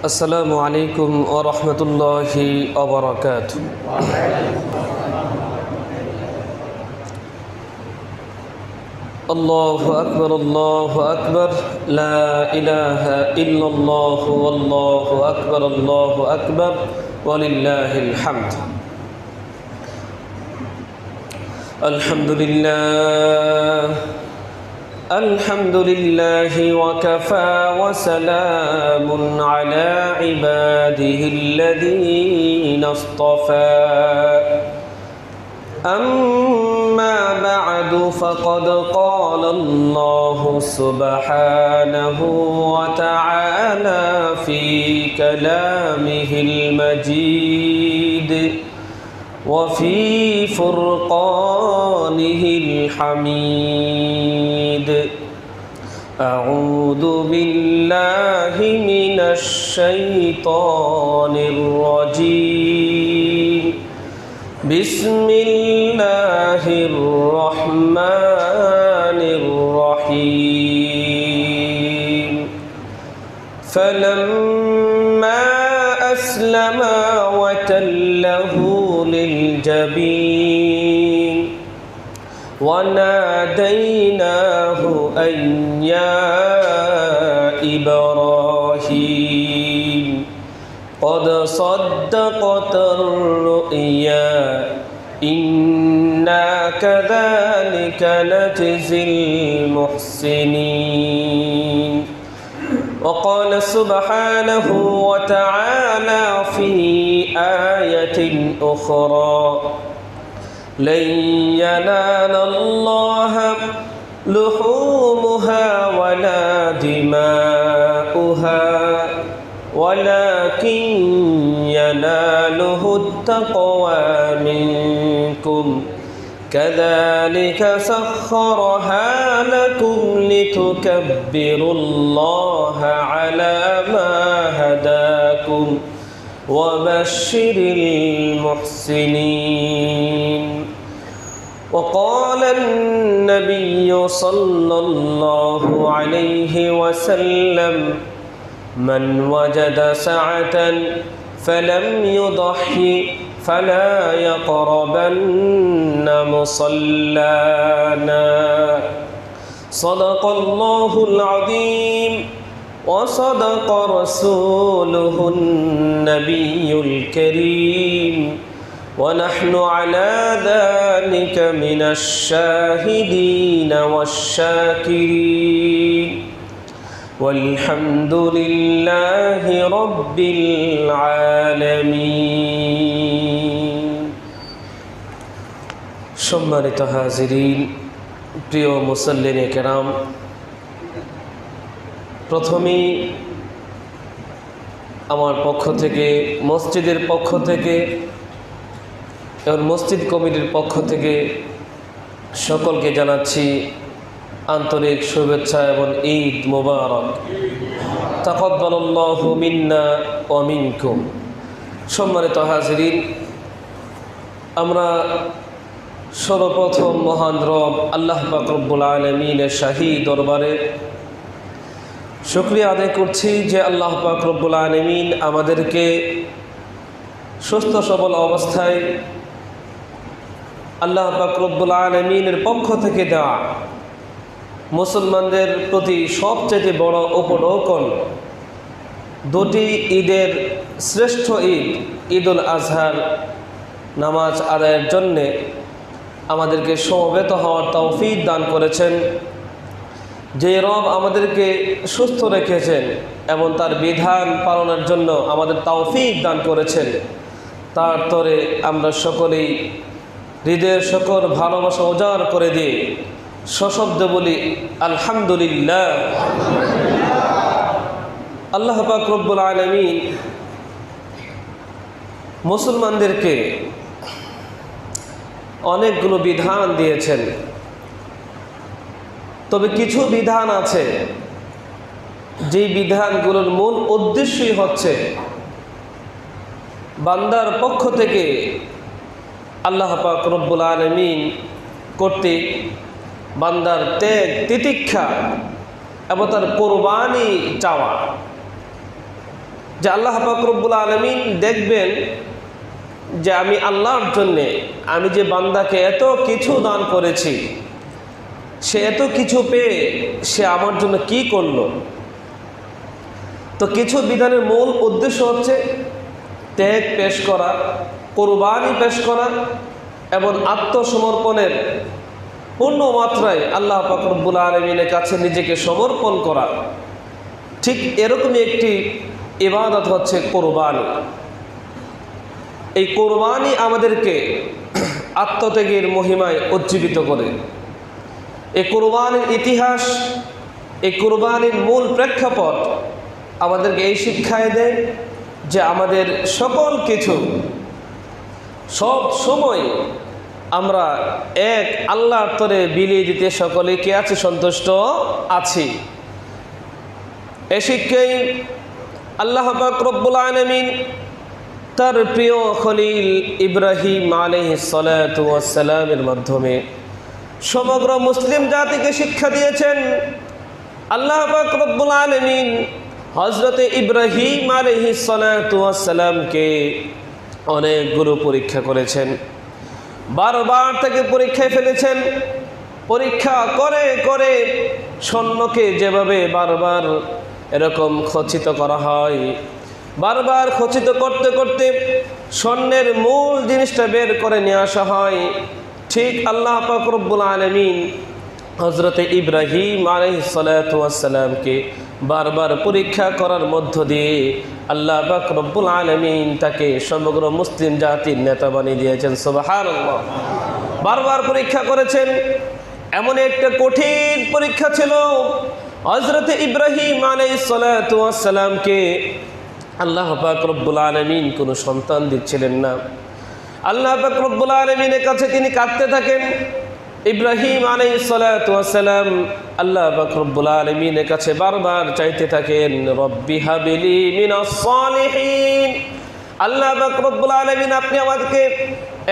আসসালামু আলাইকুম ওয়া রাহমাতুল্লাহি ওয়া বারাকাতুহু। আল্লাহু আকবার, আল্লাহু আকবার, লা ইলাহা ইল্লাল্লাহ, আল্লাহু আকবার, আল্লাহু আকবার, ওয়া লিল্লাহিল হামদ। আলহামদুলিল্লাহ, আলহামদুলিল্লাহি ওয়া কাফা ওয়া সালামুন আলা ইবাদিহিল্লাযীনা ইসতাফা। أما بعد فقد قال الله سبحانه وتعالى في كلامه المجيد وفي فرقانه الحميد. أعوذ بالله من الشيطان الرجيم. بسم الله الرحمن الرحيم. فلما أسلما وتله للجبين وناديناه أن يا إبراهيم قد صدقت الرؤيا إنا كذلك نجزي المحسنين. وقال سبحانه وتعالى في آية أخرى لن ينال الله لحومها ولا دماؤها ولكن يناله التقوى منكم كذلك سخرها لكم لتكبروا الله على ما هداكم وبشر المحسنين. وقال النبي صلى الله عليه وسلم من وجد سعة فلم يضحي فلا يقربن مصلانا. صدق الله العظيم وصدق رسوله النبي الكريم ونحن على ذلك من الشاهدين والشاكرين والحمد لله رب العالمين. সম্মানিত হাজিরিন, প্রিয় মুসল্লিনে কেরাম, প্রথমেই আমার পক্ষ থেকে, মসজিদের পক্ষ থেকে এবং মসজিদ কমিটির পক্ষ থেকে সকলকে জানাচ্ছি আন্তরিক শুভেচ্ছা এবং ঈদ মোবারক। তাকাব্বালাল্লাহু মিন্না ওয়া মিনকুম। সম্মানিত হাজিরিন, আমরা সর্বপ্রথম মহান রব আল্লাহ পাক রব্বুল আলামিনের শাহী দরবারে শুকরিয়া আদায় করছি যে আল্লাহ পাক রব্বুল আলামিন আমাদেরকে সুস্থ সবল অবস্থায় আল্লাহ পাক রব্বুল আলামিনের পক্ষ থেকে দেওয়া মুসলমানদের প্রতি সবচেয়ে বড় উপঢৌকন দুটি ঈদের শ্রেষ্ঠ ঈদ, ঈদুল আজহার নামাজ আদায়ের জন্যে আমাদেরকে সমবেত হওয়ার তৌফিক দান করেছেন। যে রব আমাদেরকে সুস্থ রেখেছেন এবং তার বিধান পালনের জন্য আমাদের তৌফিক দান করেছেন, তার তরে আমরা সকলেই হৃদয়ের সকল ভালোবাসা উজাড় করে দিয়ে সশব্দে বলি আলহামদুলিল্লাহ। আল্লাহ পাক রব্বুল আলামিন মুসলমানদেরকে অনেকগুলো বিধান দিয়েছেন, তবে কিছু বিধান আছে যে বিধানগুলোর মূল উদ্দেশ্যই হচ্ছে বান্দার পক্ষ থেকে আল্লাহ পাক রব্বুল আলামিন কর্তৃক বান্দার ত্যাগ তিতিক্ষা এবং তার কোরবানি চাওয়া। যে আল্লাহ পাক রব্বুল আলামিন দেখবেন যে আমি আল্লাহর জন্যে আমি যে বান্দাকে এত কিছু দান করেছি, সে এত কিছু পেয়ে সে আমার জন্য কি করলো। তো কিছু বিধানের মূল উদ্দেশ্য হচ্ছে ত্যাগ পেশ করা, কোরবানি পেশ করা এবং আত্মসমর্পণের পূর্ণ মাত্রায় আল্লাহ পাক রব্বুল আলামিনের কাছে নিজেকে সমর্পণ করা। ঠিক এরকমই একটি ইবাদত হচ্ছে কোরবানি। এই কোরবানি আমাদেরকে আত্মত্যাগের মহিমায় উজ্জীবিত করে। এই কোরবানির ইতিহাস, এই কোরবানির মূল প্রেক্ষাপট আমাদেরকে এই শিক্ষায় দেয় যে আমাদের সকল কিছু সব সময় আমরা এক আল্লাহর তরে বিলিয়ে দিতে সকলে কে আছে? সন্তুষ্ট আছি। এ শিক্ষায় আল্লাহ পাক রব্বুল আলামিন তার প্রিয় খলিল ইব্রাহিম আলাইহিস সালাতু ওয়াস সালামের মাধ্যমে সমগ্র মুসলিম জাতিকে শিক্ষা দিয়েছেন। আল্লাহ পাক রব্বুল আলামিন হযরত ইব্রাহিম আলাইহিস সালাতু ওয়াস সালামকে অনেকগুলো পরীক্ষা করেছেন, বারবার তাকে পরীক্ষায় ফেলেছেন। পরীক্ষা করে করে স্বর্ণকে যেভাবে বারবার এরকম খচিত করা হয়, বারবার খচিত করতে করতে স্বর্ণের মূল জিনিসটা বের করে নিয়ে আসা হয়, ঠিক আল্লাহ পাক রব্বুল আলামিন হযরত ইব্রাহিম আলাইহিস সালাতু ওয়াস সালামকে বারবার পরীক্ষা করার মধ্য দিয়ে আল্লাহ পাক রব্বুল আলামিন তাকে সমগ্র মুসলিম জাতির নেতা বানিয়ে দিয়েছেন। সুবহানাল্লাহ। বারবার পরীক্ষা করেছেন। এমন একটা কঠিন পরীক্ষা ছিল, হযরত ইব্রাহিম আলাইহিস সালাতু ওয়াস সালামকে আল্লাহ পাক রব্বুল আলামিন কোনো সন্তান দিচ্ছিলেন না। আল্লাহ পাক রব্বুল আলামিনের কাছে তিনি কাঁদতে থাকেন। ইব্রাহিম আলাইহিস সালাতু ওয়াস সালাম আল্লাহ পাক রব্বুল আলামিনের কাছে বারবার চাইতে থাকেন, রব্বি হাবলি মিনাস সালিহিন, আল্লাহ পাক রব্বুল আলামিন আপনি আমাদেরকে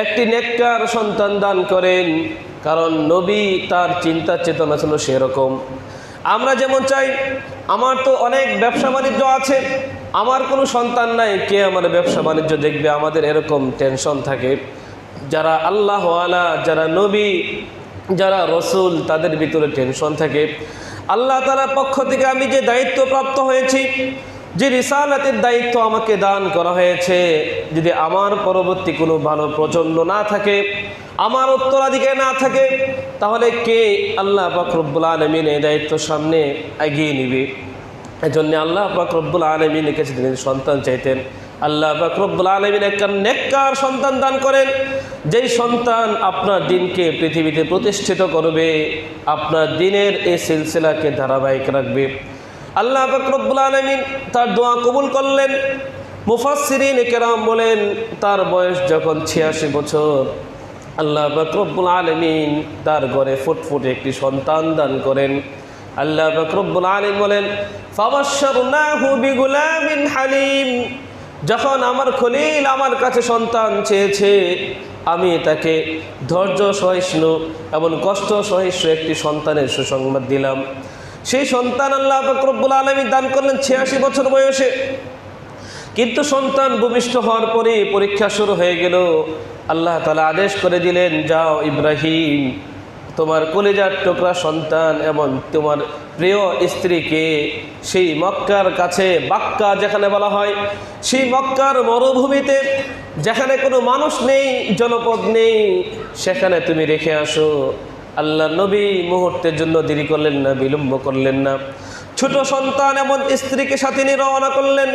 একটি নেককার সন্তান দান করেন। কারণ নবী তার চিন্তা চেতনা ছিল সেরকম। আমরা যেমন চাই, আমার তো অনেক ব্যবসা বাণিজ্য আছে, আমার কোনো সন্তান নাই, কে আমার ব্যবসা বাণিজ্য দেখবে, আমাদের এরকম টেনশন থাকে। যারা আল্লাহওয়ালা, যারা নবী, যারা রসুল, তাদের ভিতরে টেনশন থাকে। আল্লাহ তাআলার পক্ষ থেকে আমি যে দায়িত্ব প্রাপ্ত হয়েছি, যে রিসালাতের দায়িত্ব আমাকে দান করা হয়েছে, যদি আমার পরবর্তী কোনো ভালো প্রজন্ম না থাকে, আমার উত্তরাধিকারী না থাকে, তাহলে কে আল্লাহ পাক রব্বুল আলামিন এই দায়িত্ব সামনে এগিয়ে নিবে? এজন্য আল্লাহ পাক রব্বুল আলামিনের কাছে তিনি সন্তান চাইতেন। আল্লাহ পাক রব্বুল আলামিন একটা নেককার সন্তান দান করেন, যেই সন্তান আপনার দিনকে পৃথিবীতে প্রতিষ্ঠিত করবে, আপনার দিনের এই সিলসিলাকে ধারাবাহিক রাখবে। আল্লাহ পাক রব্বুল আলামিন তার দোয়া কবুল করলেন। মুফাসসিরিন কেরাম বলেন, তার বয়স যখন 86 বছর, আল্লাহ পাক রব্বুল আলামিন তার ঘরে ফুটফুটে একটি সন্তান দান করেন। আল্লাহ পাক রব্বুল আলামিন বলেন, ফাবাশশারনাহু বিগুলামিন হালিম, যখন আমার খলিল আমার কাছে সন্তান চেয়েছে, আমি তাকে ধৈর্য সহিষ্ণু এবং কষ্ট সহিষ্ণু একটি সন্তানের সুসংবাদ দিলাম। সেই সন্তান আল্লাহ পাক রব্বুল আলামিন দান করলেন 86 বছর বয়সে। কিন্তু সন্তান ভূমিষ্ঠ হওয়ার পরে পরীক্ষা শুরু হয়ে গেল। আল্লাহ তাআলা আদেশ করে দিলেন, যাও ইব্রাহিম, তোমার কলিজার টুকরা সন্তান এবং তোমার প্রিয় স্ত্রীকে সেই মক্কার কাছে, বাক্কা যেখানে বলা হয়, সেই মক্কার মরুভূমিতে যেখানে কোনো মানুষ নেই, জনপদ নেই, সেখানে তুমি রেখে আসো। আল্লাহ নবী মুহূর্তের জন্য দেরি করলেন না, বিলম্ব করলেন না। ছোট সন্তান এবং স্ত্রীকে সাথে নিয়ে রওনা করলেন,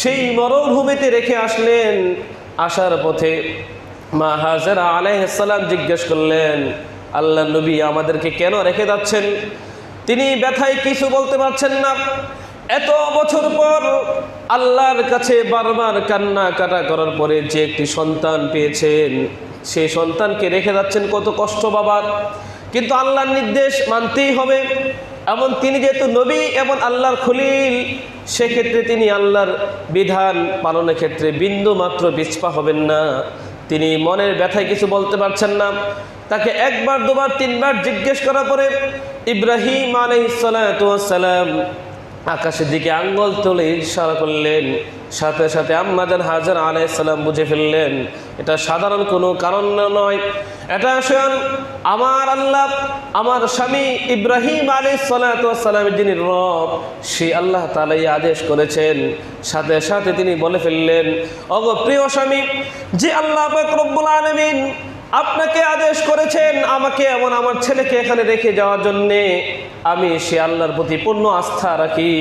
সেই মরুভূমিতে রেখে আসলেন। আসার পথে মা হাজেরা আলাইহিস সালাম জিজ্ঞেস করলেন, আল্লাহ নবী আমাদেরকে কেন রেখে যাচ্ছেন? তিনি ব্যথায় কিছু বলতে পারছেন না। এত বছর পর আল্লাহর কাছে বারবার কান্না কাটা করার পরে যে একটি সন্তান পেয়েছেন, সেই সন্তানকে রেখে যাচ্ছেন, কত কষ্ট বাবার। কিন্তু আল্লাহর নির্দেশ মানতেই হবে। এবং তিনি যেহেতু নবী এবং আল্লাহর খলিল, সেক্ষেত্রে তিনি আল্লাহর বিধান পালনের ক্ষেত্রে বিন্দু মাত্র পিছপা হবেন না। তিনি মনের ব্যথায় কিছু বলতে পারছেন না। তাকে একবার, দুবার, তিনবার জিজ্ঞেস করার পরে ইব্রাহিম আলাইহিস সালাতু ওয়াস সালাম আকাশের দিকে আঙ্গুল তুলে ইশারা করলেন। সাথে সাথে আম্মা জান হাজরা আলাইহিস সালাম বুঝে ফেললেন এটা সাধারণ কোনো কারণ নয়, এটা স্বয়ং আমার আল্লাহ, আমার স্বামী ইব্রাহিম আলাইহিস সালাতু ওয়াস সালামের যিনি রব, সেই আল্লাহ তাআলাই আদেশ করেছেন। সাথে সাথে তিনি বলে ফেললেন, ওগো প্রিয় স্বামী, যে আল্লাহ পাক রব্বুল আলামিন আপনাকে আদেশ করেছেন আমাকে এবং আমার ছেলেকে এখানে রেখে যাওয়ার জন্যে, আমি সে আল্লাহর প্রতি পূর্ণ আস্থা রাখি,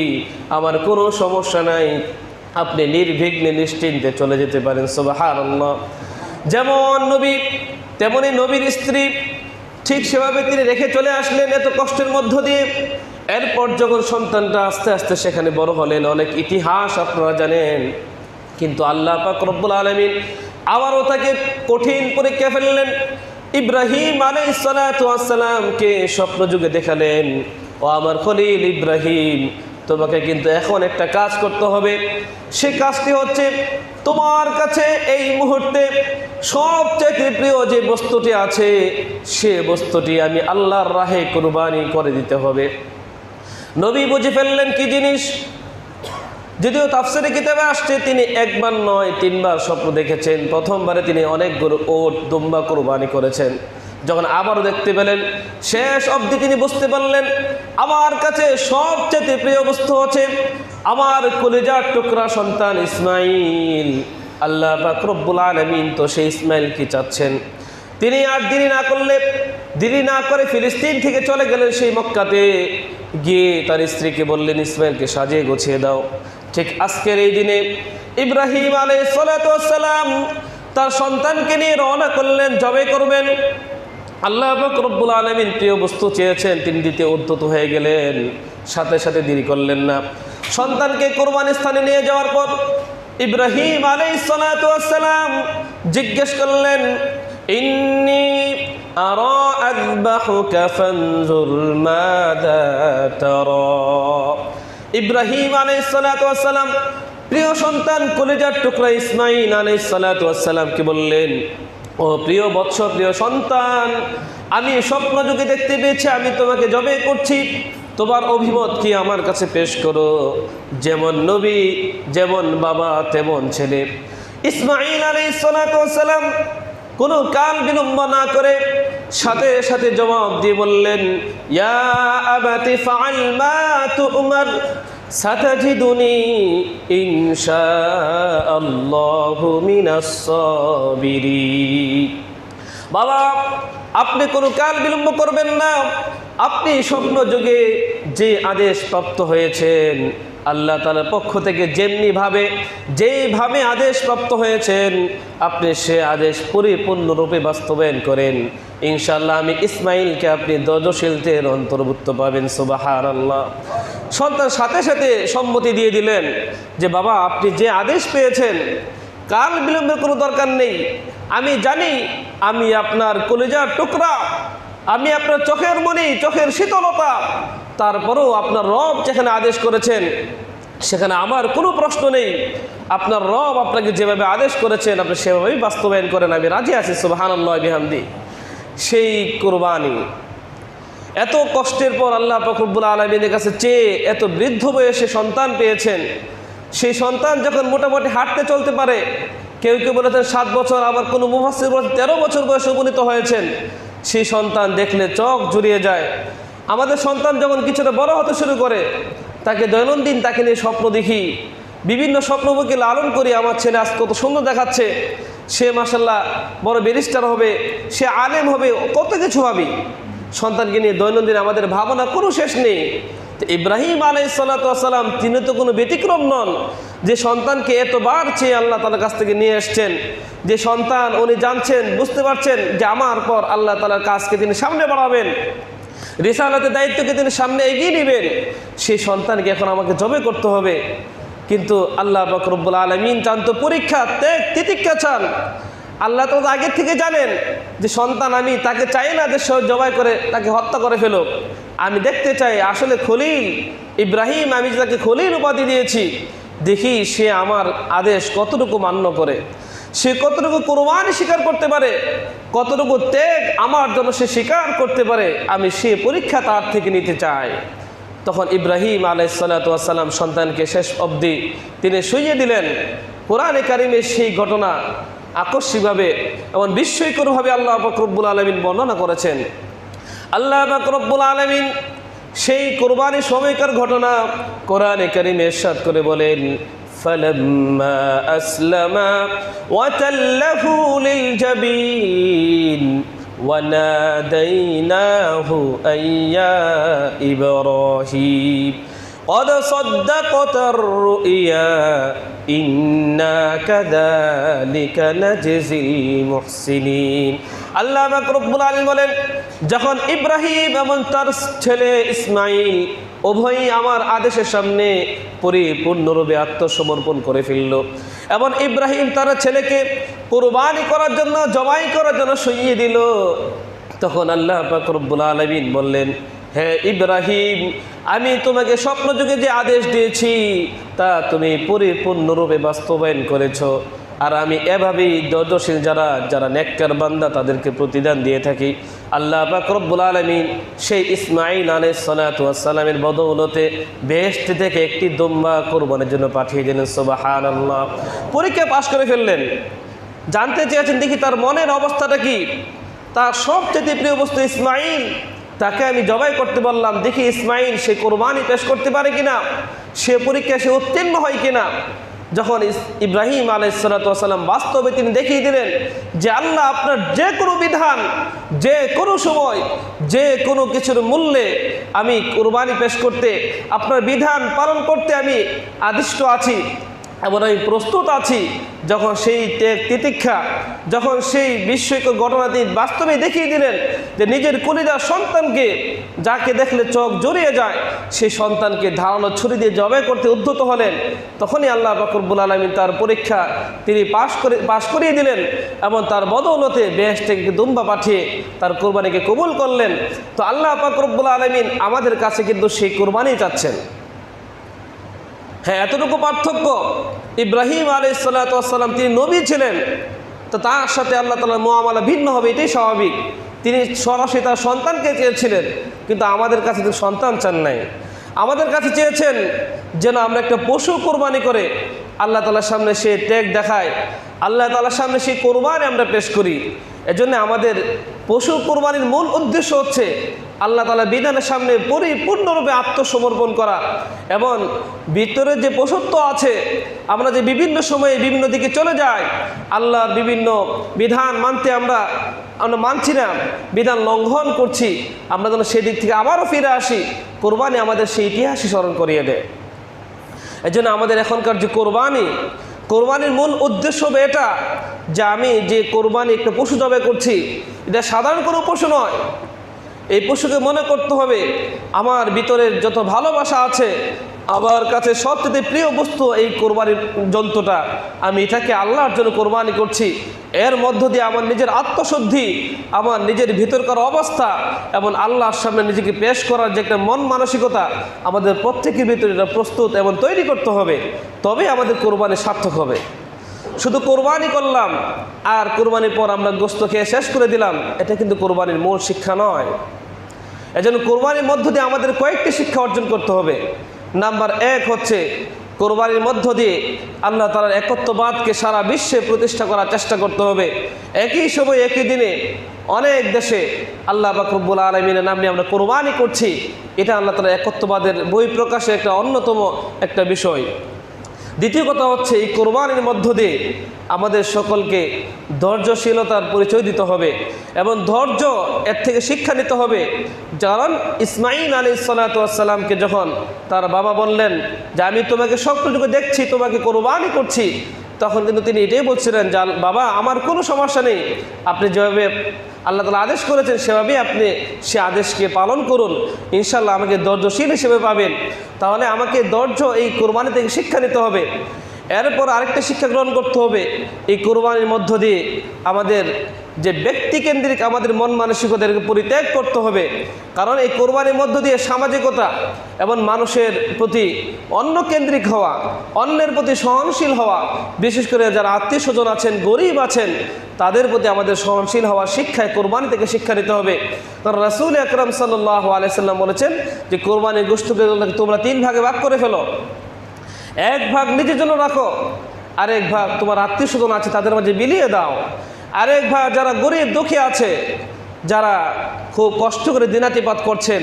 আমার কোনো সমস্যা নাই, আপনি নির্বিঘ্নে নিশ্চিন্তে চলে যেতে পারেন। সুবহানাল্লাহ। যেমন নবী তেমনি নবীর স্ত্রী, ঠিক সেভাবে তিনি রেখে চলে আসলেন এত কষ্টের মধ্য দিয়ে। এরপর যখন সন্তানটা আস্তে আস্তে সেখানে বড় হলেন, অনেক ইতিহাস আপনারা জানেন, কিন্তু আল্লাহ পাক রব্বুল আলামিন আবারও তাকে কঠিন পরীক্ষা ফেললেন। ইব্রাহিম আলাইহিস সালাতু ওয়াস সালামকে স্বপ্ন যুগে দেখালেন, ও আমার খলিল ইব্রাহিম, তোমাকে কিন্তু এখন একটা কাজ করতে হবে। সে কাজটি হচ্ছে, তোমার কাছে এই মুহূর্তে সবচেয়ে প্রিয় যে বস্তুটি আছে, সে বস্তুটি আমি আল্লাহর রাহে কুরবানি করে দিতে হবে। নবী বুঝে ফেললেন কি জিনিস। যদিও তাফসীরে কিতাবে আসছে তিনি একবার নয় 3 বার স্বপ্ন দেখেছেন। প্রথমবারে তিনি অনেক গরু ওট দুম্বা কুরবানি করেছেন। যখন আবারও দেখতে পেলেন, শেষ অবধি তিনি বুঝতে পারলেন আমার কাছে সবচেয়ে প্রিয় বস্তু হচ্ছে আমার কলিজার টুকরা সন্তান ইসমাইল। আল্লাহ পাক রব্বুল আলামিন তো সেই ইসমাইলকে চাচ্ছেন। তিনি আর দেরি না করে ফিলিস্তিন থেকে চলে গেলেন সেই মক্কাতে। গিয়ে তার স্ত্রীকে বললেন, ইসমাইলকে সাজিয়ে গুছিয়ে দাও। ঠিক আজকের এই দিনে ইব্রাহিম আলাইহিস সালাতু ওয়াস সালাম তার সন্তানকে নিয়ে রওনা করলেন, জবে করবেন। আল্লাহ পাক রব্বুল আলামিন প্রিয় বস্তু চেয়েছেন, তিনি দিতে উদ্যত হয়ে গেলেন। সাথে সাথে দেরি করলেন না। সন্তানকে কোরবানির স্থানে নিয়ে যাওয়ার পর ইব্রাহিম আলাইহিস সালাতু ওয়াস সালাম জিজ্ঞেস করলেন, ইন্নী আরা আযবাহুকা ফানজুর মাযা তারা। ইব্রাহিম আলাইহিস সালাতু ওয়াস সালাম প্রিয় সন্তান কলিজার টুকরা ইসমাইল আলাইহিস সালাতু ওয়াস সালামকে বললেন, ও প্রিয় বৎস, প্রিয় সন্তান, আমি স্বপ্ন যুগে দেখতে পেয়েছি আমি তোমাকে জবে করছি, তোমার অভিমত কি আমার কাছে পেশ করো। যেমন নবী, যেমন বাবা, তেমন ছেলে। ইসমাইল আলাইহিস সালাতু ওয়াস সালাম কোনো কাল বিলম্ব না করে সাথে সাথে জবাব দিয়ে বললেন, ইয়া আবাতি ফাআল মা তু'মার সাতাজিদুনি ইনশাআল্লাহু মিনাস সাবিরিন। বাবা, আপনি কোনো কাল বিলম্ব করবেন না। আপনি স্বপ্ন যুগে যে আদেশ প্রাপ্ত হয়েছেন আল্লাহ তাআলার পক্ষ থেকে, যেভাবে আদেশ প্রাপ্ত হয়েছেন, আপনি সে আদেশ পরিপূর্ণরূপে বাস্তবায়ন করেন। ইনশাআল্লাহ আমি ইসমাইলকে আপনি দজশীলদের অন্তর্ভুক্ত পাবেন। সুবহানাল্লাহ। সন্তান সাথে সাথে সম্মতি দিয়ে দিলেন যে বাবা, আপনি যে আদেশ পেয়েছেন কাল বিলম্বের কোনো দরকার নেই। আমি জানি আমি আপনার কলিজার টুকরা, আমি আপনার চোখের মণি, চোখের শীতলতা, তারপরেও আপনার রব যেখানে আদেশ করেছেন সেখানে আমার কোনো প্রশ্ন নেই। আপনার রব আপনাকে যেভাবে আদেশ করেছেন আপনি সেভাবেই বাস্তবায়ন করেন, আমি রাজি আছি। সুবহানাল্লাহ বিহামদি। সেই কুরবানি এত কষ্টের পর আল্লাহ পাক রব্বুল আলামিনের কাছে চেয়ে এত বৃদ্ধ বয়সে সন্তান পেয়েছেন। সেই সন্তান যখন মোটামুটি হাঁটতে চলতে পারে, কেউ কেউ বলেছেন 7 বছর, আবার কোনো মুফাসসির বলেছেন 13 বছর বয়সে উপনীত হয়েছেন। সেই সন্তান দেখলে চোখ জুড়িয়ে যায়। আমাদের সন্তান যখন কিছুটা বড় হতে শুরু করে, তাকে দৈনন্দিন তাকে নিয়ে স্বপ্ন দেখি, বিভিন্ন স্বপ্নবুকে লালন করি। আমার ছেলে আজ কত সুন্দর দেখাচ্ছে, সে মাশাআল্লাহ বড় ব্যারিস্টার হবে, সে আলেম হবে, কত কিছু ভাবি। সন্তানকে নিয়ে দৈনন্দিন আমাদের ভাবনা কোনো শেষ নেই। তো ইব্রাহিম আলাইহিস সালাতু ওয়াস সালাম তিনি তো কোনো ব্যতিক্রম নন, যে সন্তানকে এতবার চেয়ে আল্লাহ তাআলার কাছ থেকে নিয়ে এসছেন। যে সন্তান উনি জানছেন, বুঝতে পারছেন যে আমার পর আল্লাহ তাআলার কাজকে তিনি সামনে বাড়াবেন, রিসালাতের দায়িত্বকে তিনি সামনে এগিয়ে নেবেন। সেই সন্তানকে এখন আমাকে জবে করতে হবে। কিন্তু আল্লাহ পাক রব্বুল আলামিন চান তো পরীক্ষা, ত্যাগ তিতিক্ষা চান। আল্লাহ তো আগে থেকে জানেন যে সন্তান আমি তাকে চাই না যে জবাই করে তাকে হত্যা করে ফেলো। আমি দেখতে চাই আসলে খলিল ইব্রাহিম, আমি যে তাকে খলিল উপাধি দিয়েছি, দেখি সে আমার আদেশ কতটুকু মান্য করে, সে কতটুকু কুরবানি স্বীকার করতে পারে, কতটুকু ত্যাগ আমার জন্য সে স্বীকার করতে পারে। আমি সে পরীক্ষা তার থেকে নিতে চাই। তখন ইব্রাহিম আলাইহিসসালাতু ওয়াসসালাম সন্তানকে শেষ অবধি তিনি শুইয়ে দিলেন। কোরআনে কারিমে সেই ঘটনা আকস্মিকভাবে এবং বিস্ময়করভাবে আল্লাহ পাক রব্বুল আলামিন বর্ণনা করেছেন। আল্লাহ পাক রব্বুল আলামিন সেই কোরবানির সময়কার ঘটনা কোরআনে কারিমে ইরশাদ করে বলেন, ফালাম্মা আসলামা ওয়া তাল্লাহু লিল জাবিন وناديناه أن يا إبراهيم قد صدقت الرؤيا إنا كذلك نجزي المحسنين। আল্লাহ পাক রব্বুল আলামিন বলেন, যখন ইব্রাহিম এবং তার ছেলে ইসমাইল উভয়ই আমার আদেশের সামনে পরিপূর্ণরূপে আত্মসমর্পণ করে ফেলল এবং ইব্রাহিম তার ছেলেকে কুরবানি করার জন্য, জবাই করার জন্য শুইয়ে দিল, তখন আল্লাহ পাক রব্বুল আলামিন বললেন, হে ইব্রাহিম, আমি তোমাকে স্বপ্নযুগে যে আদেশ দিয়েছি তা তুমি পরিপূর্ণরূপে বাস্তবায়ন করেছ। আর আমি এভাবেই ধৈর্যশীল যারা নেককার বান্দা তাদেরকে প্রতিদান দিয়ে থাকি। আল্লাহ পাক রব্বুল আলামিন সেই ইসমাইল আলাইহিসসালাতু ওয়াসসালামের বদৌলতে বেহেশত থেকে একটি দুম্বা কোরবানির জন্য পাঠিয়ে দিলেন। সুবহানাল্লাহ। পরীক্ষা পাশ করে ফেললেন। জানতে চেয়েছেন দেখি তার মনের অবস্থাটা কি। তার সবচেয়ে প্রিয় বস্তু ইসমাইল, তাকে আমি জবাই করতে বললাম, দেখি ইসমাইল সে কোরবানি পেশ করতে পারে কিনা, সে পরীক্ষায় সে উত্তীর্ণ হয় কিনা। যখন ইব্রাহিম আলাইহিসসালাতু ওয়াসসালাম বাস্তবে তিনি দেখিয়ে দিলেন যে আল্লাহ আপনার যে কোনো বিধান, যে কোনো সময়, যে কোনো কিছুর মূল্যে আমি কোরবানি পেশ করতে, আপনার বিধান পালন করতে আমি আদিষ্ট আছি এবং আমি প্রস্তুত আছি। যখন সেই তিতিক্ষা, যখন সেই বিস্ময়কর ঘটনা তিনি বাস্তবে দেখিয়ে দিলেন যে নিজের কলিজার সন্তানকে, যাকে দেখলে চোখ জড়িয়ে যায়, সেই সন্তানকে ধারালো ছুরি দিয়ে জবাই করতে উদ্যত হলেন, তখনই আল্লাহ পাক রব্বুল আলামিন তার পরীক্ষা তিনি পাশ করিয়ে দিলেন এবং তার বদৌলতে বেহেশত থেকে দুম্বা পাঠিয়ে তার কোরবানিকে কবুল করলেন। তো আল্লাহ পাক রব্বুল আলামিন আমাদের কাছে কিন্তু সেই কোরবানি চাচ্ছেন। হ্যাঁ, এতটুকু পার্থক্য, ইব্রাহিম আলাইহিসসালাতু ওয়াসসালাম তিনি নবী ছিলেন, তো তার সাথে আল্লাহ তাআলার মুআমালা ভিন্ন হবে, এটাই স্বাভাবিক। তিনি সরাসরি তার সন্তানকে চেয়েছিলেন, কিন্তু আমাদের কাছে তো সন্তান চান নাই। আমাদের কাছে চেয়েছেন যেন আমরা একটা পশু কোরবানি করে আল্লাহ তাআলার সামনে সে ত্যাগ দেখায়, আল্লাহ তাআলার সামনে সেই কোরবানি আমরা পেশ করি। এজন্য আমাদের পশু কোরবানির মূল উদ্দেশ্য হচ্ছে আল্লাহ তাআলার বিধানের সামনে পরিপূর্ণরূপে আত্মসমর্পণ করা এবং ভিতরে যে পশুত্ব আছে, আমরা যে বিভিন্ন সময়ে বিভিন্ন দিকে চলে যাই, আল্লাহর বিভিন্ন বিধান মানতে আমরা মানছি না, বিধান লঙ্ঘন করছি, আমরা যেন সেদিক থেকে আবারও ফিরে আসি। কোরবানি আমাদের সেই ইতিহাসই স্মরণ করিয়ে দেয়। এজন্য আমাদের এখনকার যে কোরবানির মূল উদ্দেশ্য হবে এটা যে আমি যে কোরবানি একটা পশু জবাই করছি, এটা সাধারণ কোনো পশু নয়। এই পশুকে মনে করতে হবে আমার ভিতরের যত ভালোবাসা আছে, আমার কাছে সবচেয়ে প্রিয় বস্তু এই কোরবানির যন্ত্রটা, আমি এটাকে আল্লাহর জন্য কোরবানি করছি। এর মধ্য দিয়ে আমার নিজের আত্মশুদ্ধি, আমার নিজের ভিতরকার অবস্থা এবং আল্লাহর সামনে নিজেকে পেশ করার যে একটা মন মানসিকতা আমাদের প্রত্যেকের ভিতরে এটা প্রস্তুত এবং তৈরি করতে হবে, তবে আমাদের কোরবানি সার্থক হবে। শুধু কোরবানি করলাম আর কোরবানির পর আমরা গোশত খেয়ে শেষ করে দিলাম, এটা কিন্তু কোরবানির মূল শিক্ষা নয়। এজন্য কোরবানির মধ্য দিয়ে আমাদের কয়েকটি শিক্ষা অর্জন করতে হবে। নাম্বার 1 হচ্ছে কোরবানির মধ্য দিয়ে আল্লাহ তাআলার একত্ববাদকে সারা বিশ্বে প্রতিষ্ঠা করার চেষ্টা করতে হবে। একই সময় একই দিনে অনেক দেশে আল্লাহ পাক রব্বুল আলামিনের নাম নিয়ে আমরা কোরবানি করছি, এটা আল্লাহ তাআলার একত্ববাদের বহিঃপ্রকাশের একটা অন্যতম একটা বিষয়। দ্বিতীয় কথা হচ্ছে এই কোরবানির মধ্য দিয়ে আমাদের সকলকে ধৈর্যশীলতার পরিচয় দিতে হবে এবং ধৈর্য এর থেকে শিক্ষা নিতে হবে। কারণ ইসমাইল আলাইহিসসালাতু ওয়াসসালামকে যখন তার বাবা বললেন যে আমি তোমাকে স্বপ্নযুগে দেখছি, তোমাকে কোরবানি করছি, তখন কিন্তু তিনি এটাই বলছিলেন যে বাবা আমার কোনো সমস্যা নেই, আপনি যেভাবে আল্লাহ তাআলা আদেশ করেছেন সেভাবেই আপনি সে আদেশকে পালন করুন, ইনশাআল্লাহ আমাকে ধৈর্যশীল হিসেবে পাবেন। তাহলে আমাকে ধৈর্য এই কোরবানি থেকে শিক্ষা নিতে হবে। এরপর আরেকটা শিক্ষা গ্রহণ করতে হবে এই কোরবানির মধ্য দিয়ে আমাদের যে ব্যক্তিকেন্দ্রিক আমাদের মন মানসিকতাকে পরিত্যাগ করতে হবে। কারণ এই কোরবানির মধ্য দিয়ে সামাজিকতা এবং মানুষের প্রতি অন্যকেন্দ্রিক হওয়া, অন্যের প্রতি সহনশীল হওয়া, বিশেষ করে যারা আত্মীয় স্বজন আছেন, গরিব আছেন, তাদের প্রতি আমাদের সহনশীল হওয়ার শিক্ষায় কোরবানি থেকে শিক্ষা নিতে হবে। কারণ রাসূল আকরাম সাল্লাল্লাহু আলাইহি সাল্লাম বলেছেন যে কোরবানির গোশতকে তোমরা 3 ভাগে ভাগ করে ফেলো। 1 ভাগ নিজের জন্য রাখো, আরেক ভাগ তোমার আত্মীয় স্বজন আছে তাদের মাঝে বিলিয়ে দাও, আরেক ভাগ যারা গরিব দুঃখী আছে, যারা খুব কষ্ট করে দিনাতিপাত করছেন,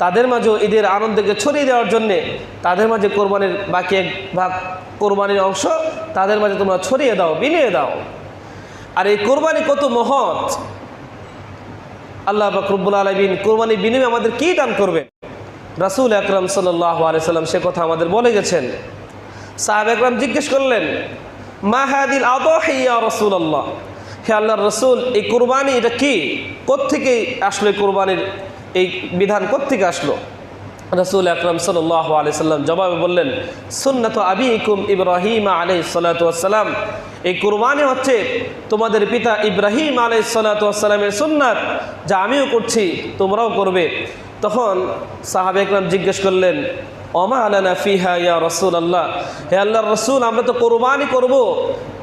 তাদের মাঝেও ঈদের আনন্দকে ছড়িয়ে দেওয়ার জন্যে তাদের মাঝে কোরবানির বাকি 1 ভাগ কোরবানির অংশ তাদের মাঝে তোমরা ছড়িয়ে দাও, বিলিয়ে দাও। আর এই কোরবানি কত মহৎ! আল্লাহ পাক রব্বুল আলামিন কোরবানির বিনিময়ে আমাদের কি দান করবেন? রাসূল আকরাম সাল্লাল্লাহু আলাইহি সাল্লাম সে কথা আমাদের বলে গেছেন। সাহাবা একরাম জিজ্ঞেস করলেন, মা হাদিল আদাহি ইয়া রাসূলুল্লাহ, হে আল্লাহর রাসূল, এই কোরবানি এটা কি? কোত্থেকে আসলো এই কোরবানির এই বিধান কোত্থেকে আসলো? রাসূল আকরাম সাল্লাল্লাহু আলাইহি সাল্লাম জবাবে বললেন, সুন্নাতু আবিকুম ইব্রাহিম আলাইহিস সালাতু ওয়াস সালাম, এই কোরবানি হচ্ছে তোমাদের পিতা ইব্রাহিম আলাইহিস সালাতু ওয়াস সালামের সুন্নাত, যা আমিও করছি তোমরাও করবে। তখন সাহাবা একরাম জিজ্ঞেস করলেন, ওমা আলানা ফিহা ইয়া রাসূলুল্লাহ, হে আল্লাহর রাসূল, আমরা তো কোরবানি করব,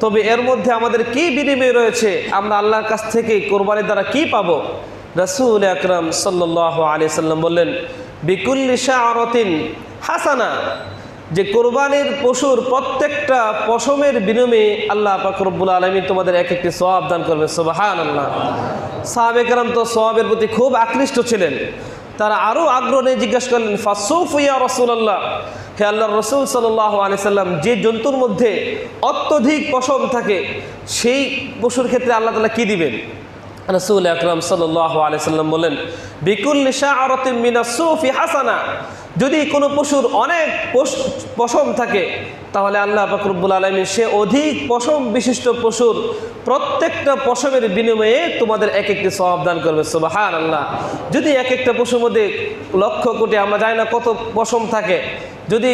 তবে এর মধ্যে আমাদের কি বিনিময় রয়েছে? আমরা আল্লাহর কাছ থেকে কোরবানির দ্বারা কি পাবো? রাসূল আকরাম সাল্লাল্লাহু আলাইহি সাল্লাম বললেন, বিকুল্লি শাআরাতিন হাসানা, যে কোরবানির পশুর প্রত্যেকটা পশমের বিনিময়ে আল্লাহ পাক রব্বুল আলামিন তোমাদের এক একটি সওয়াব দান করবে। সুবহানাল্লাহ। সাহাবে কেরাম তো সওয়াবের প্রতি খুব আকৃষ্ট ছিলেন। তারা আরও আগ্রহ নিয়ে জিজ্ঞাসা করলেন, ফাসুফ ইয়া রাসূলুল্লাহ, হে আল্লাহর রাসূল সাল্লাল্লাহু আলাইহি সাল্লাম, যে জন্তুর মধ্যে অত্যধিক পশম থাকে সেই পশুর ক্ষেত্রে আল্লাহ তাআলা কি দিবেন? রাসূল আকরাম সাল্লাল্লাহু আলাইহি সাল্লাম বলেন, বিকুল্লি শাআরাতিন মিনাস সুফি হাসানা, যদি কোনো পশুর অনেক পশম থাকে তাহলে আল্লাহ পাক রব্বুল আলামিন সে অধিক পশম বিশিষ্ট পশুর প্রত্যেকটা পশমের বিনিময়ে তোমাদের এক একটি সওয়াব দান করবে। সুবহানাল্লাহ। যদি এক একটা পশুর মধ্যে লক্ষ কোটি, আমরা জানি না কত পশম থাকে, যদি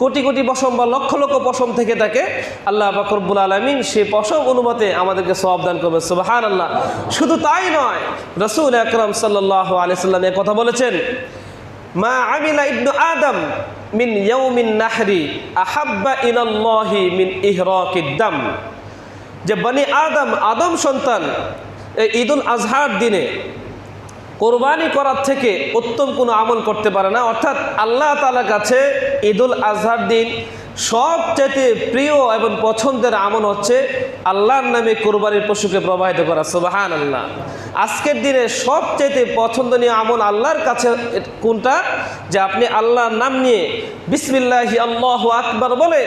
কোটি কোটি পশম বা লক্ষ লক্ষ পশম থেকে থাকে, আল্লাহ পাক রব্বুল আলামিন সে পশম অনুমতে আমাদেরকে সওয়াব দান করবে। সুবহানাল্লাহ। শুধু তাই নয়, রাসূল আকরাম সাল্লাল্লাহু আলাইহি সাল্লাম এই কথা বলেছেন, মা আমিলা ইবনু আদম মিন ইয়াউমিন নাহরি আহাব্বা ইলাল্লাহি মিন ইহরাকিদ দাম, যে বনি আদম সন্তান এই ঈদুল আজহার দিনে কোরবানি করার থেকে উত্তম কোনো আমল করতে পারে না। অর্থাৎ আল্লাহ তাআলার কাছে ঈদুল আজহার দিন সবচেয়ে প্রিয় এবং পছন্দের আমল হচ্ছে আল্লাহর নামে কোরবানির পশুকে প্রবাহিত করা। সুবহানাল্লাহ। আজকের দিনে সবচেয়ে পছন্দনীয় আমল আল্লাহর কাছে কোনটা? যে আপনি আল্লাহর নাম নিয়ে বিসমিল্লাহি আল্লাহু আকবার বলে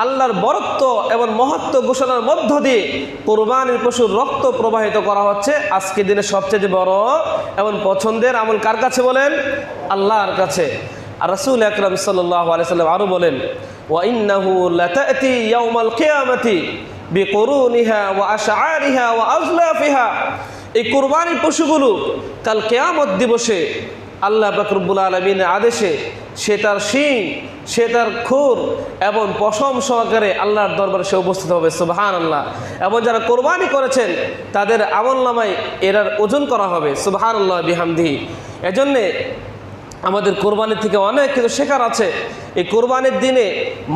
আল্লাহর বরত্ব এবং মহত্ব ঘোষণার মধ্য দিয়ে কোরবানির পশুর রক্ত প্রবাহিত করা হচ্ছে আজকের দিনে সবচেয়ে বড় এবং পছন্দের আমল কার কাছে বলেন? আল্লাহর কাছে। আর রাসূল আকরাম সাল্লাল্লাহু আলাইহি সাল্লাম আরো বলেন, ওয়া ইন্নাহু লাতাতি ইয়াউমাল কিয়ামাতি বিকুরুনিহা ওয়া আশআরিহা ওয়া আজলাফিহা, এই কুরবানির পশুগুলো কাল কিয়ামত দিবসে আল্লাহ পাক রব্বুল আলামিনের আদেশে সে তার শিং, সে তার খুর এবং পশম সহকারে আল্লাহর দরবারে সে উপস্থিত হবে। সুবহানাল্লাহ। এবং যারা কোরবানি করেছেন তাদের আমলনামায় এরার ওজন করা হবে। সুবহানাল্লাহ বিহামদিহি। এজন্যে আমাদের কোরবানির থেকে অনেক কিছু শেখার আছে। এই কোরবানির দিনে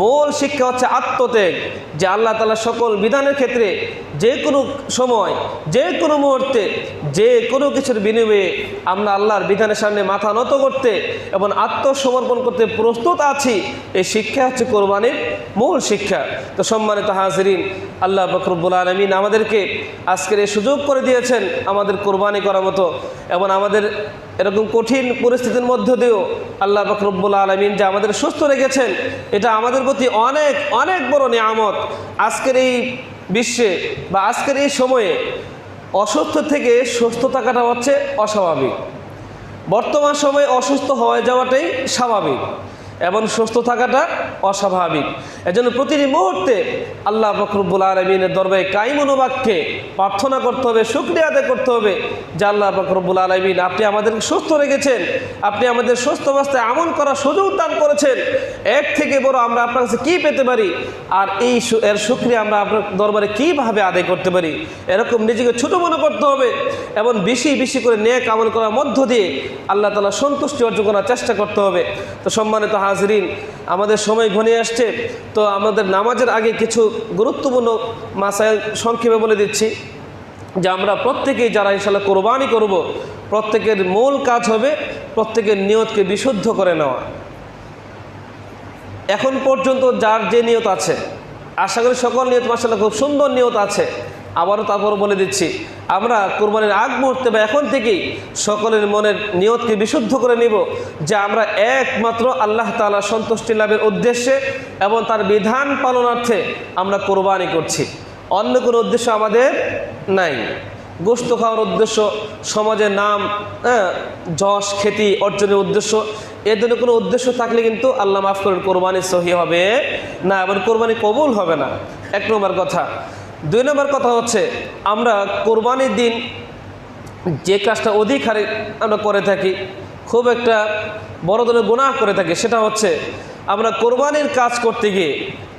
মূল শিক্ষা হচ্ছে আত্মত্যাগ, যে আল্লাহ তাআলা সকল বিধানের ক্ষেত্রে যে কোনো সময়, যে কোনো মুহূর্তে, যে কোনো কিছুর বিনিময়ে আমরা আল্লাহর বিধানের সামনে মাথা নত করতে এবং আত্মসমর্পণ করতে প্রস্তুত আছি। এই শিক্ষা হচ্ছে কোরবানির মূল শিক্ষা। তো সম্মানিত হাজিরিন, আল্লাহ পাক রব্বুল আলামিন আমাদেরকে আজকের এই সুযোগ করে দিয়েছেন আমাদের কোরবানি করার মতো, এবং আমাদের এরকম কঠিন পরিস্থিতির মধ্য দিয়েও আল্লাহ পাক রব্বুল আলামিন যে আমাদের সুস্থ রেখেছেন, এটা আমাদের প্রতি অনেক অনেক বড় নিয়ামত। আজকের এই বিশ্বে বা আজকের এই সময়ে অসুস্থ থেকে সুস্থ থাকাটা হচ্ছে অস্বাভাবিক। বর্তমান সময়ে অসুস্থ হয়ে যাওয়াটাই স্বাভাবিক। এবং সুস্থ থাকাটা অস্বাভাবিক। এজন্য প্রতিটি মুহূর্তে আল্লাহ পাক রব্বুল আলামিনের দরবারে কায়মনোবাক্যে প্রার্থনা করতে হবে, শুকরিয়া আদায় করতে হবে যে আল্লাহ পাক রব্বুল আলামিন আপনি আমাদেরকে সুস্থ রেখেছেন, আপনি আমাদের সুস্থ অবস্থায় আমল করার সুযোগ দান করেছেন। এর থেকে বড় আমরা আপনার কাছে কী পেতে পারি, আর এর শুকরিয়া আমরা আপনার দরবারে কীভাবে আদায় করতে পারি, এরকম নিজেকে ছোট মনে করতে হবে এবং বেশি বেশি করে নেক আমল করার মধ্য দিয়ে আল্লাহ তাআলা সন্তুষ্টি অর্জন করার চেষ্টা করতে হবে। তো সম্মানিত হাজরিন, আমাদের সময় ঘনিয়ে আসছে, তো আমাদের নামাজের আগে কিছু গুরুত্বপূর্ণ মাসাইল সংক্ষেপে বলে দিচ্ছি যে আমরা প্রত্যেকেই যারা ইনশাআল্লাহ কোরবানি করব, প্রত্যেকের মূল কাজ হবে প্রত্যেকের নিয়তকে বিশুদ্ধ করে নেওয়া। এখন পর্যন্ত যার যে নিয়ত আছে, আশা করি সকল নিয়ত মাশাআল্লাহ খুব সুন্দর নিয়ত আছে। আবারও তারপর বলে দিচ্ছি, আমরা কোরবানির আগ মুহূর্তে বা এখন থেকেই সকলের মনের নিয়তকে বিশুদ্ধ করে নিব যে আমরা একমাত্র আল্লাহ তাআলা সন্তুষ্টি লাভের উদ্দেশ্যে এবং তার বিধান পালনার্থে আমরা কোরবানি করছি, অন্য কোনো উদ্দেশ্য আমাদের নাই। গোশত খাওয়ার উদ্দেশ্য, সমাজের নাম, যশ খ্যাতি অর্জনের উদ্দেশ্য, এর জন্য কোনো উদ্দেশ্য থাকলে কিন্তু আল্লাহ মাফ করেন কোরবানি সহি হবে না এবং কোরবানি কবুল হবে না, এক নম্বর কথা। দুই নম্বর কথা হচ্ছে, আমরা কোরবানির দিন যে কাজটা অধিক হারে আমরা করে থাকি, খুব একটা বড় ধরনের গুনাহ করে থাকি, সেটা হচ্ছে আমরা কোরবানির কাজ করতে গিয়ে,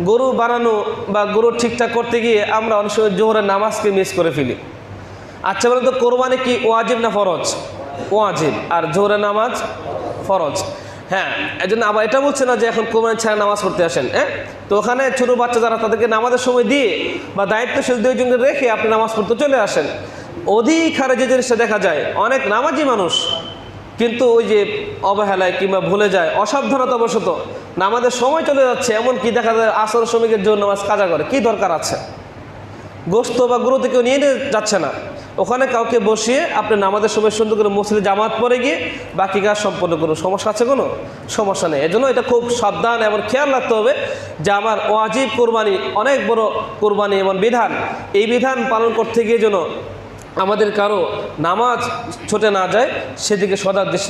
গরু বানানো বা গরু ঠিকঠাক করতে গিয়ে আমরা অনেক সময় জোহরের নামাজকে মিস করে ফেলি। আচ্ছা বলুন তো, কোরবানি কি ওয়াজিব না ফরজ? ওয়াজিব। আর জোহরের নামাজ ফরজ। হ্যাঁ, এই জন্য আবার এটা বলছে না যে এখন কোরবানি ছাড়া নামাজ পড়তে আসেন। তো ওখানে ছোটো বাচ্চা যারা, তাদেরকে নামাজের সময় দিয়ে বা দায়িত্বশীল দুইজনকে রেখে আপনি নামাজ পড়তে চলে আসেন। অধিক হারে যে জিনিসটা দেখা যায়, অনেক নামাজি মানুষ কিন্তু ওই যে অবহেলায় কিংবা ভুলে যায়, অসাবধানতাবশত নামাজের সময় চলে যাচ্ছে, এমনকি দেখা যায় আসর শ্রমিকের জন্য নামাজ কাজা করে। কি দরকার আছে? গোশত বা গরুতে কেউ নিয়ে যাচ্ছে না, ওখানে কাউকে বসিয়ে আপনি নামাজের সময় সুন্দর করে মসজিদে জামাত পড়ে গিয়ে বাকি কাজ সম্পন্ন করুন। সমস্যা আছে? কোনো সমস্যা নেই। এজন্য এটা খুব সাবধান এবং খেয়াল রাখতে হবে যে আমার ওয়াজিব কোরবানি, অনেক বড় কোরবানি এবং বিধান, এই বিধান পালন করতে গিয়ে যেন আমাদের কারো নামাজ ছুটে না যায়, সেদিকে সদা দৃষ্টি